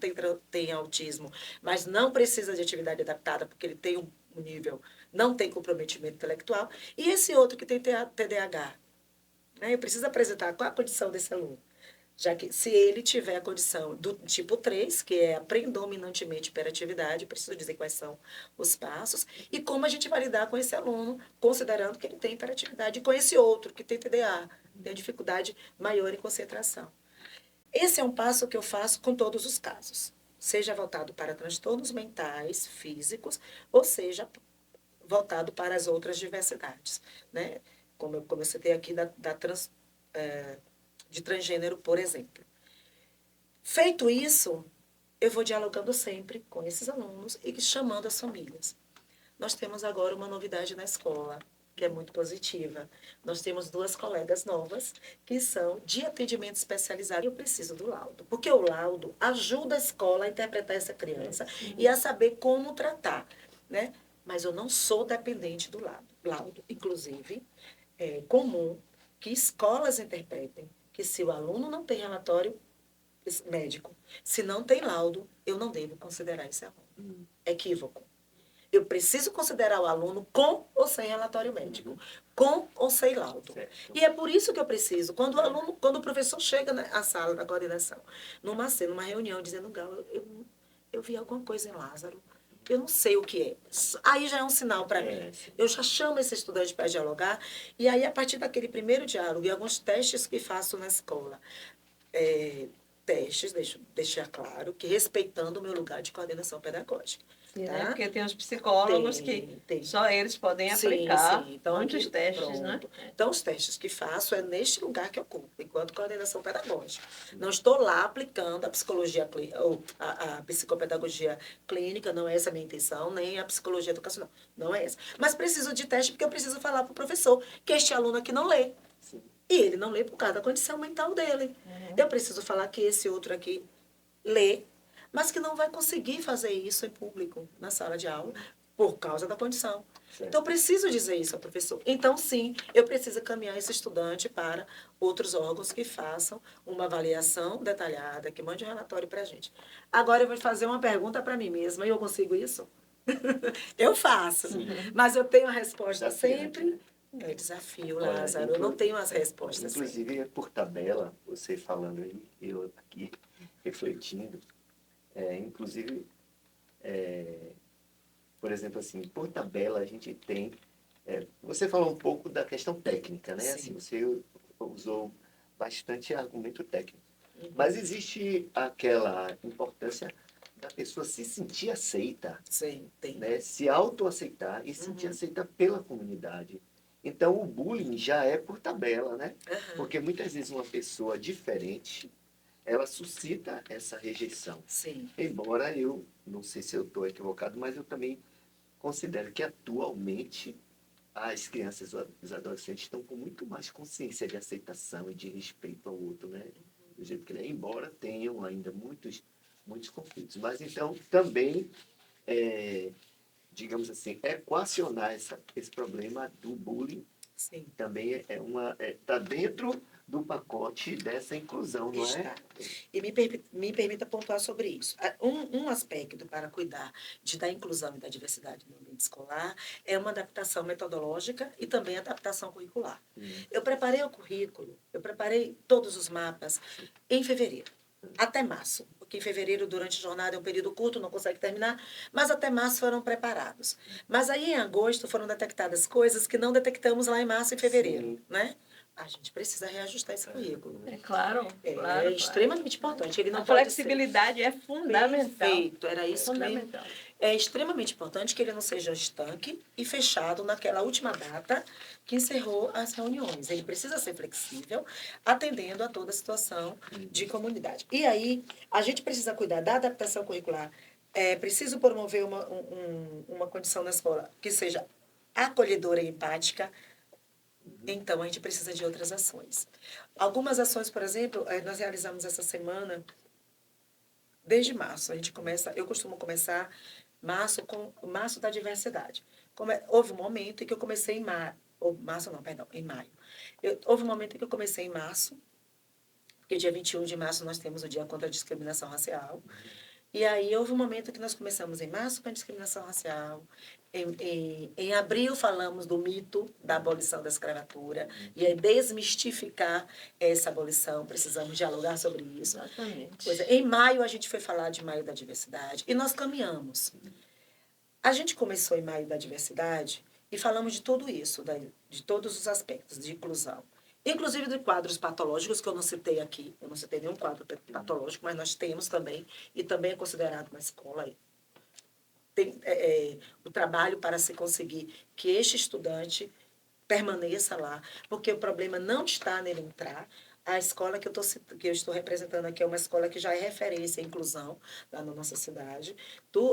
tem autismo, mas não precisa de atividade adaptada porque ele tem um nível, não tem comprometimento intelectual, e esse outro que tem TDAH. Né? Eu preciso apresentar qual a condição desse aluno. Já que, se ele tiver a condição do tipo 3, que é a predominantemente hiperatividade, preciso dizer quais são os passos, e como a gente vai lidar com esse aluno, considerando que ele tem hiperatividade, e com esse outro, que tem TDA, tem dificuldade maior em concentração. Esse é um passo que eu faço com todos os casos, seja voltado para transtornos mentais, físicos, ou seja, voltado para as outras diversidades. Né? Como eu citei aqui de transgênero, por exemplo. Feito isso, eu vou dialogando sempre com esses alunos e chamando as famílias. Nós temos agora uma novidade na escola, que é muito positiva. Nós temos 2 colegas novas que são de atendimento especializado. Eu preciso do laudo, porque o laudo ajuda a escola a interpretar essa criança e a saber como tratar, né? Mas eu não sou dependente do laudo. Inclusive, é comum que escolas interpretem que se o aluno não tem relatório médico, se não tem laudo, eu não devo considerar esse aluno. Equívoco. Eu preciso considerar o aluno com ou sem relatório médico, com ou sem laudo. Certo. E é por isso que eu preciso, quando o professor chega à sala da coordenação, numa reunião, dizendo, Gal, eu vi alguma coisa em Lázaro, eu não sei o que é. Aí já é um sinal para mim. Sim. Eu já chamo esse estudante para dialogar, e aí, a partir daquele primeiro diálogo e alguns testes que faço na escola, testes, deixar claro, que respeitando o meu lugar de coordenação pedagógica. Sim, Tá? né? Porque tem os psicólogos que só eles podem aplicar Então, muitos aqui, testes, né? pronto. Então, os testes que faço é neste lugar que eu ocupo, enquanto coordenação pedagógica. Não estou lá aplicando a psicologia, ou a psicopedagogia clínica, não é essa a minha intenção, nem a psicologia educacional, não é essa. Mas preciso de teste porque eu preciso falar para o professor que este aluno aqui não lê. Sim. E ele não lê por causa da condição mental dele. Eu preciso falar que esse outro aqui lê, mas que não vai conseguir fazer isso em público, na sala de aula, por causa da condição. Certo. Então, eu preciso dizer isso ao professor. Então, sim, eu preciso caminhar esse estudante para outros órgãos que façam uma avaliação detalhada, que mande um relatório para a gente. Agora, eu vou fazer uma pergunta para mim mesma, e eu consigo isso? Eu faço, mas eu tenho a resposta Desafiante, sempre. né? É desafio, Olha, Lázaro. Eu não tenho as respostas sempre. Inclusive, por tabela, você falando aí, eu aqui refletindo, inclusive, por exemplo, assim, por tabela a gente tem... você falou um pouco da questão técnica, né? Sim. Assim, você usou bastante argumento técnico. Mas existe aquela importância da pessoa se sentir aceita, Sim, tem. né? Se autoaceitar e se sentir aceita pela comunidade. Então, o bullying já é por tabela, né? Porque muitas vezes uma pessoa diferente, ela suscita essa rejeição. Sim. Embora eu, não sei se eu estou equivocado, mas eu também considero que atualmente as crianças, os adolescentes estão com muito mais consciência de aceitação e de respeito ao outro, né? Do jeito que ele é, embora tenham ainda muitos conflitos. Mas então também, digamos assim, equacionar esse problema do bullying Sim. também está dentro do pacote dessa inclusão, não é? Está. E me permita pontuar sobre isso. Um aspecto para cuidar da inclusão e da diversidade no ambiente escolar é uma adaptação metodológica e também adaptação curricular. Eu preparei o currículo, eu preparei todos os mapas em fevereiro, até março. Porque em fevereiro, durante a jornada, é um período curto, não consegue terminar, mas até março foram preparados. Mas aí, em agosto, foram detectadas coisas que não detectamos lá em março e fevereiro, Sim. né? A gente precisa reajustar esse currículo. É claro, É claro. extremamente importante. Ele não A pode flexibilidade é ser fundamental. perfeito. Era isso mesmo. Fundamental. É extremamente importante que ele não seja estanque e fechado naquela última data que encerrou as reuniões. Ele precisa ser flexível, atendendo a toda a situação de comunidade. E aí, a gente precisa cuidar da adaptação curricular. É preciso promover uma condição na escola que seja acolhedora e empática. Então, a gente precisa de outras ações. Algumas ações, por exemplo, nós realizamos essa semana, desde março. Eu costumo começar março com março da diversidade. Houve um momento em que eu comecei em maio. Em maio. Houve um momento em que eu comecei em março, porque dia 21 de março nós temos o Dia contra a Discriminação Racial. E aí houve um momento que nós começamos em março com a discriminação racial. Em abril falamos do mito da abolição da escravatura. E aí desmistificar essa abolição. Precisamos dialogar sobre isso. Exatamente. Em maio a gente foi falar de Maio da Diversidade. E nós caminhamos. A gente começou em Maio da Diversidade e falamos de tudo isso, de todos os aspectos de inclusão. Inclusive de quadros patológicos, que eu não citei aqui. Eu não citei nenhum quadro patológico, mas nós temos também, e também é considerado uma escola. Tem o trabalho para se conseguir que este estudante permaneça lá, porque o problema não está nele entrar. A escola que eu estou representando aqui é uma escola que já é referência em inclusão lá na nossa cidade.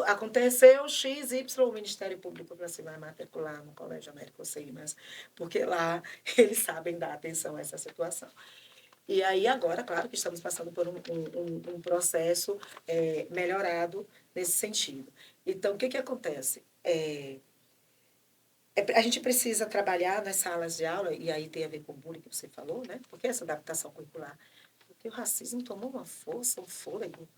Aconteceu XY, o Ministério Público para se vai matricular no Colégio Américo Simas, porque lá eles sabem dar atenção a essa situação. E aí agora, claro que estamos passando por um processo melhorado nesse sentido. Então, o que acontece? A gente precisa trabalhar nas salas de aula, e aí tem a ver com o bullying que você falou, né? Porque essa adaptação curricular. Porque o racismo tomou uma força, um fôlego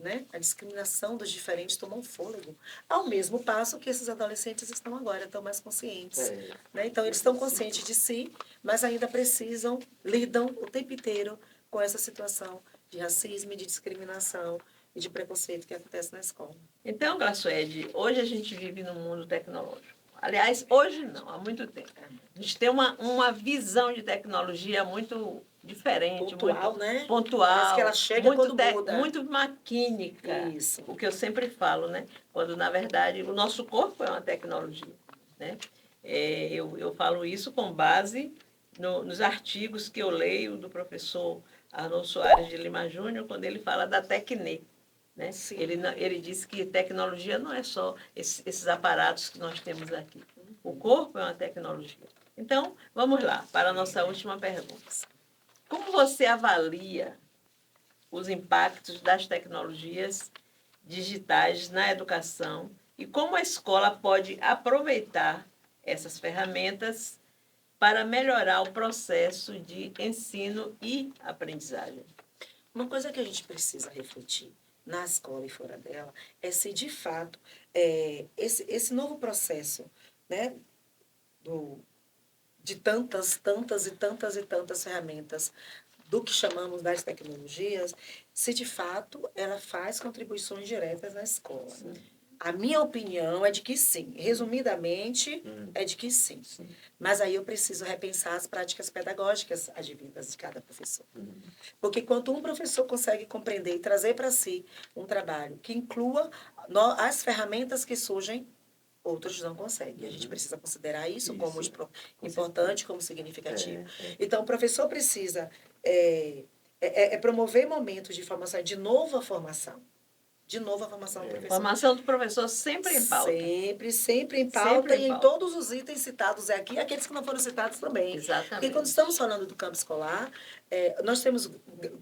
né? A discriminação dos diferentes tomou um fôlego, ao mesmo passo que esses adolescentes estão agora, estão mais conscientes. Né? Então, eles estão conscientes de si, mas ainda lidam o tempo inteiro com essa situação de racismo, de discriminação e de preconceito que acontece na escola. Então, Graçoede, hoje a gente vive num mundo tecnológico. Aliás, hoje não, há muito tempo. A gente tem uma visão de tecnologia muito diferente. Pontual, muito né? Pontual. Parece que ela chega quando muda. Muito maquínica. Isso. O que eu sempre falo, né? Quando, na verdade, o nosso corpo é uma tecnologia. Né? Eu falo isso com base nos artigos que eu leio do professor Arnold Soares de Lima Júnior, quando ele fala da Tecne. Né? Ele disse que tecnologia não é só esses aparatos que nós temos aqui. O corpo é uma tecnologia. Então, vamos lá, para a nossa última pergunta. Como você avalia os impactos das tecnologias digitais na educação e como a escola pode aproveitar essas ferramentas para melhorar o processo de ensino e aprendizagem? Uma coisa que a gente precisa refletir na escola e fora dela é se, de fato, esse novo processo, né, de tantas e tantas ferramentas do que chamamos das tecnologias, se, de fato, ela faz contribuições diretas na escola. Sim. A minha opinião é de que sim. Resumidamente, é de que sim. Mas aí eu preciso repensar as práticas pedagógicas advindas de cada professor. Porque quando um professor consegue compreender e trazer para si um trabalho que inclua as ferramentas que surgem, outros não conseguem. A gente precisa considerar isso como importante, como significativo. Então, o professor precisa promover momentos de formação, de novo a formação. De novo a formação do professor. Formação do professor sempre em pauta. Sempre em pauta e em todos os itens citados aqui, aqueles que não foram citados também. Exatamente. Porque quando estamos falando do campo escolar, nós temos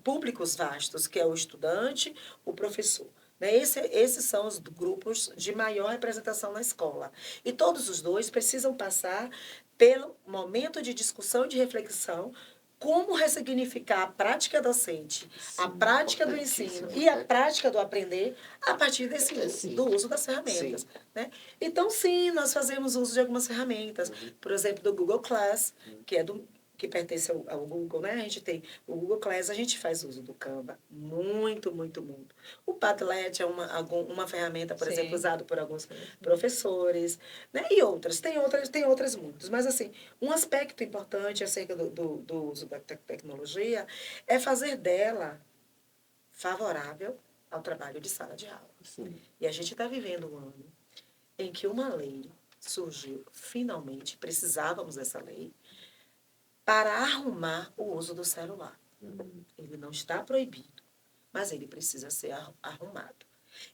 públicos vastos, que é o estudante, o professor. Né? Esses são os grupos de maior representação na escola. E todos os dois precisam passar pelo momento de discussão e de reflexão como ressignificar a prática docente, a prática do ensino e a prática do aprender a partir do uso das ferramentas. Né? Então, sim, nós fazemos uso de algumas ferramentas. Por exemplo, do Google Class, que pertence ao Google, né? A gente tem o Google Class, a gente faz uso do Canva. Muito. O Padlet é uma ferramenta, por exemplo, usada por alguns professores, né? E outras. Tem outras muitas. Mas, assim, um aspecto importante acerca do uso da tecnologia é fazer dela favorável ao trabalho de sala de aula. Sim. E a gente está vivendo um ano em que uma lei surgiu, finalmente, precisávamos dessa lei, para arrumar o uso do celular. Ele não está proibido, mas ele precisa ser arrumado.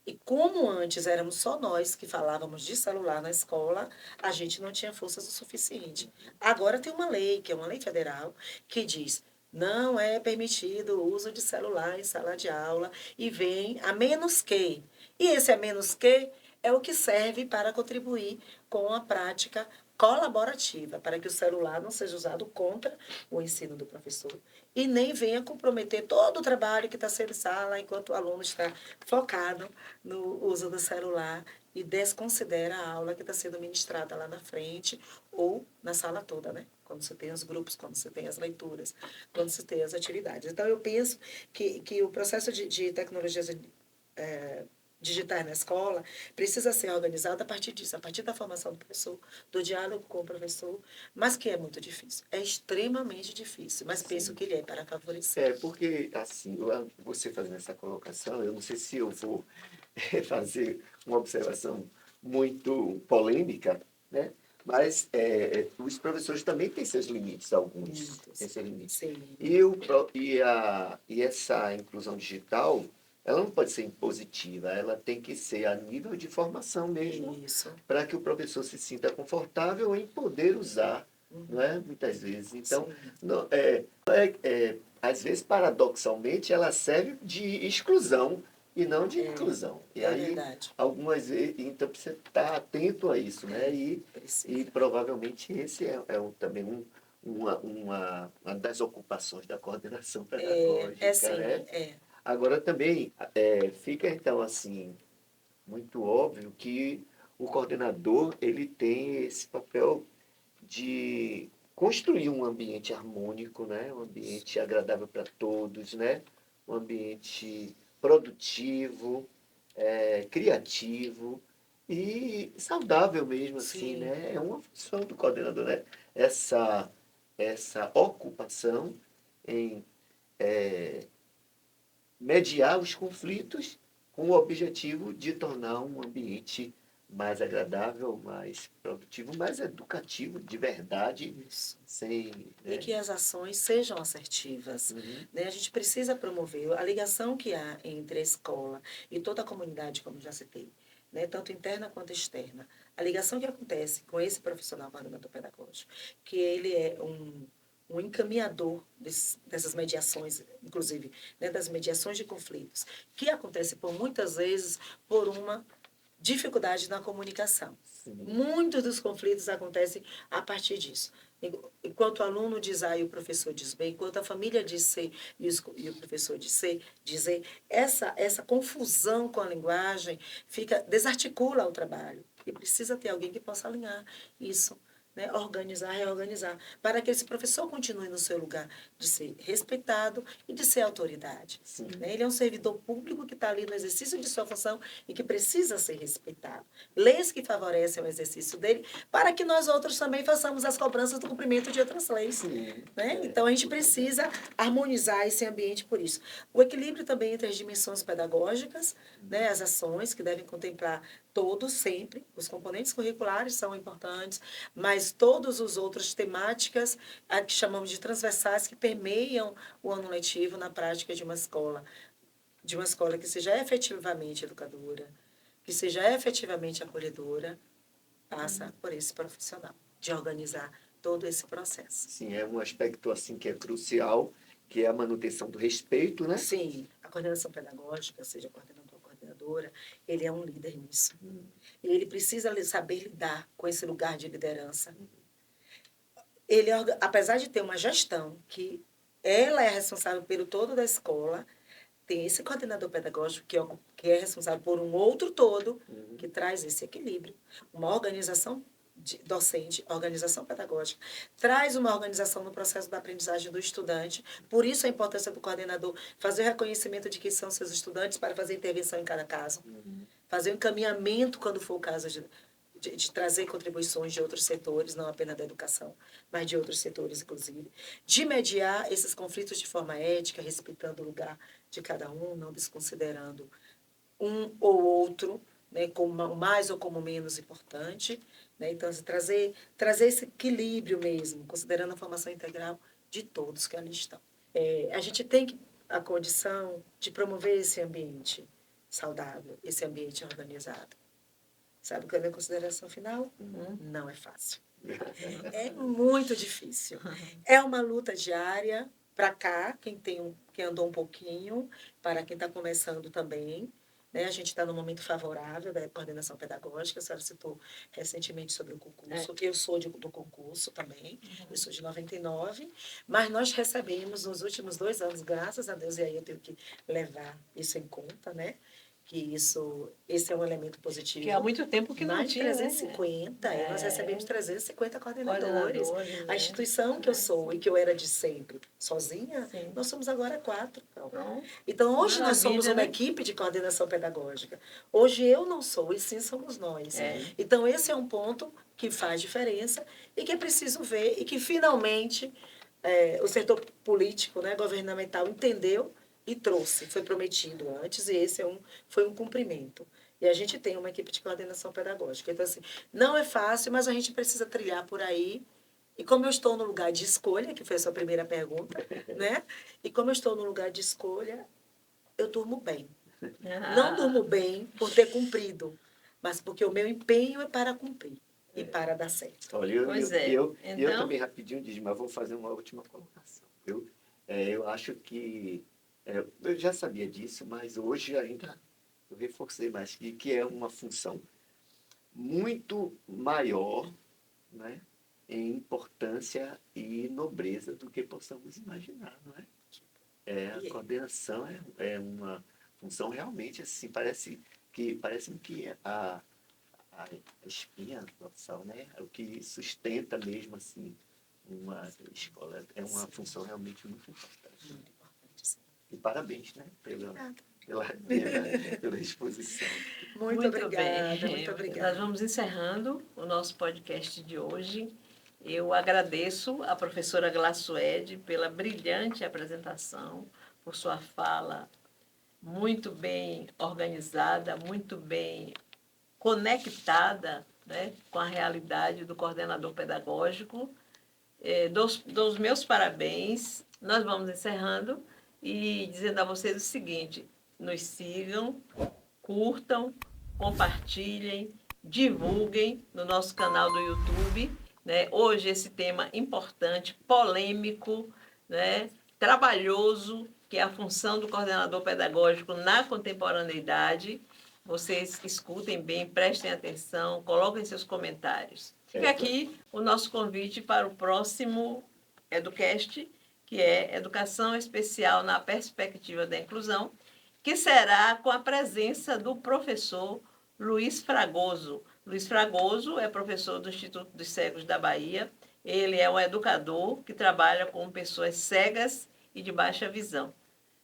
E como antes éramos só nós que falávamos de celular na escola, a gente não tinha forças o suficiente. Agora tem uma lei, que é uma lei federal, que diz: não é permitido o uso de celular em sala de aula e vem a menos que. E esse a menos que é o que serve para contribuir com a prática colaborativa, para que o celular não seja usado contra o ensino do professor e nem venha comprometer todo o trabalho que está sendo em sala enquanto o aluno está focado no uso do celular e desconsidera a aula que está sendo ministrada lá na frente ou na sala toda, né? Quando você tem os grupos, quando você tem as leituras, quando você tem as atividades. Então, eu penso que o processo de tecnologias digitais na escola precisa ser organizado a partir disso, a partir da formação do professor, do diálogo com o professor, mas que é muito difícil. É extremamente difícil, mas penso que ele é para favorecer. Porque, assim, você fazendo essa colocação, eu não sei se eu vou fazer uma observação muito polêmica, né? Mas os professores também têm seus limites, alguns têm seus limites. Sim. E essa inclusão digital, ela não pode ser impositiva, ela tem que ser a nível de formação mesmo, para que o professor se sinta confortável em poder usar, não é? Muitas vezes. Então, às vezes, paradoxalmente, ela serve de exclusão e não de inclusão. E aí, verdade. algumas vezes, então precisa estar atento a isso, né? E provavelmente esse também uma das ocupações da coordenação pedagógica, né? Agora também fica então assim muito óbvio que o coordenador ele tem esse papel de construir um ambiente harmônico, né? Um ambiente agradável para todos, né? Um ambiente produtivo, criativo e saudável mesmo assim, Sim, né? É uma função do coordenador, né? Essa ocupação em mediar os conflitos com o objetivo de tornar um ambiente mais agradável, mais produtivo, mais educativo, de verdade, isso. sem, E né? que as ações sejam assertivas. Uhum. Né? A gente precisa promover a ligação que há entre a escola e toda a comunidade, como já citei, né? Tanto interna quanto externa. A ligação que acontece com esse profissional coordenador pedagógico, que ele é um encaminhador dessas mediações, inclusive, né, das mediações de conflitos, que acontece por muitas vezes por uma dificuldade na comunicação. Sim. Muitos dos conflitos acontecem a partir disso. Enquanto o aluno diz A e o professor diz B, enquanto a família diz C e o professor diz C, dizer, essa confusão com a linguagem desarticula o trabalho. E precisa ter alguém que possa alinhar isso, né? Organizar, reorganizar, para que esse professor continue no seu lugar de ser respeitado e de ser autoridade. Sim. Né? Ele é um servidor público que está ali no exercício de sua função e que precisa ser respeitado. Leis que favorecem o exercício dele, para que nós outros também façamos as cobranças do cumprimento de outras leis. Sim. Né? Então, a gente precisa harmonizar esse ambiente por isso. O equilíbrio também entre as dimensões pedagógicas, né? As ações que devem contemplar todos, sempre. Os componentes curriculares são importantes, mas todos os outros temáticas, que chamamos de transversais, que permeiam o ano letivo na prática de uma escola que seja efetivamente educadora, que seja efetivamente acolhedora, passa por esse profissional, de organizar todo esse processo. Sim, é um aspecto assim que é crucial, que é a manutenção do respeito, né? Sim, a coordenação pedagógica, seja coordenador ou coordenadora, ele é um líder nisso. E ele precisa saber lidar com esse lugar de liderança. Ele, apesar de ter uma gestão que ela é responsável pelo todo da escola, tem esse coordenador pedagógico que é responsável por um outro todo, que traz esse equilíbrio. Uma organização docente, organização pedagógica, traz uma organização no processo da aprendizagem do estudante. Por isso a importância do coordenador fazer o reconhecimento de quem são seus estudantes para fazer intervenção em cada caso. Fazer o encaminhamento quando for o caso de trazer contribuições de outros setores, não apenas da educação, mas de outros setores, inclusive. De mediar esses conflitos de forma ética, respeitando o lugar de cada um, não desconsiderando um ou outro, né, como mais ou como menos importante. Né? Então, trazer esse equilíbrio mesmo, considerando a formação integral de todos que ali estão. A gente tem a condição de promover esse ambiente saudável, esse ambiente organizado. Sabe qual é a minha consideração final? Não é fácil. É muito difícil. É uma luta diária para cá, quem andou um pouquinho, para quem está começando também. Né? A gente está num momento favorável da coordenação pedagógica. A senhora citou recentemente sobre o concurso. Eu sou do concurso também. Eu sou de 99. Mas nós recebemos nos últimos 2 anos, graças a Deus, e aí eu tenho que levar isso em conta, né? Que esse é um elemento positivo. Que há muito tempo que não Mais de tinha, 350, né? nós recebemos 350 coordenadores. Coordenadores, A instituição que eu sou e que eu era de sempre, sozinha, Sim. nós somos agora 4. Pronto. Então, hoje nós somos Maravilha, uma né? equipe de coordenação pedagógica. Hoje eu não sou, e sim somos nós. Então, esse é um ponto que faz diferença e que é preciso ver e que, finalmente, o setor político, né, governamental, entendeu e trouxe. Foi prometido antes e esse foi um cumprimento. E a gente tem uma equipe de coordenação pedagógica. Então, assim, não é fácil, mas a gente precisa trilhar por aí. E como eu estou no lugar de escolha, que foi a sua primeira pergunta, né? E como eu estou no lugar de escolha, eu durmo bem. Não durmo bem por ter cumprido, mas porque o meu empenho é para cumprir e para dar certo. Olha, Pois é. eu Então, também rapidinho, Dízima, vou fazer uma última colocação. Eu acho que, eu já sabia disso, mas hoje ainda eu reforcei mais, que é uma função muito maior, né, em importância e nobreza do que possamos imaginar, não é? A coordenação é uma função realmente assim, parece que a espinha dorsal, né, é o que sustenta mesmo assim uma escola. É uma função realmente muito importante. Muito importante, sim. E parabéns, né, Obrigada. pela exposição. Muito obrigada, bem. muito Nós obrigada. vamos encerrando o nosso podcast de hoje. Eu agradeço a professora Glassuede pela brilhante apresentação, por sua fala muito bem organizada, muito bem conectada, né, com a realidade do coordenador pedagógico. Dou os meus parabéns. Nós vamos encerrando e dizendo a vocês o seguinte: nos sigam, curtam, compartilhem, divulguem no nosso canal do YouTube. Né? Hoje esse tema importante, polêmico, né? Trabalhoso, que é a função do coordenador pedagógico na contemporaneidade. Vocês escutem bem, prestem atenção, coloquem seus comentários. Fica aqui o nosso convite para o próximo Educast, que é Educação Especial na Perspectiva da Inclusão, que será com a presença do professor Luiz Fragoso. Luiz Fragoso é professor do Instituto dos Cegos da Bahia. Ele é um educador que trabalha com pessoas cegas e de baixa visão.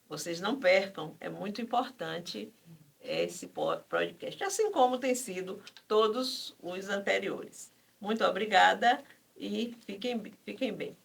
Vocês não percam, é muito importante esse podcast, assim como tem sido todos os anteriores. Muito obrigada e fiquem bem.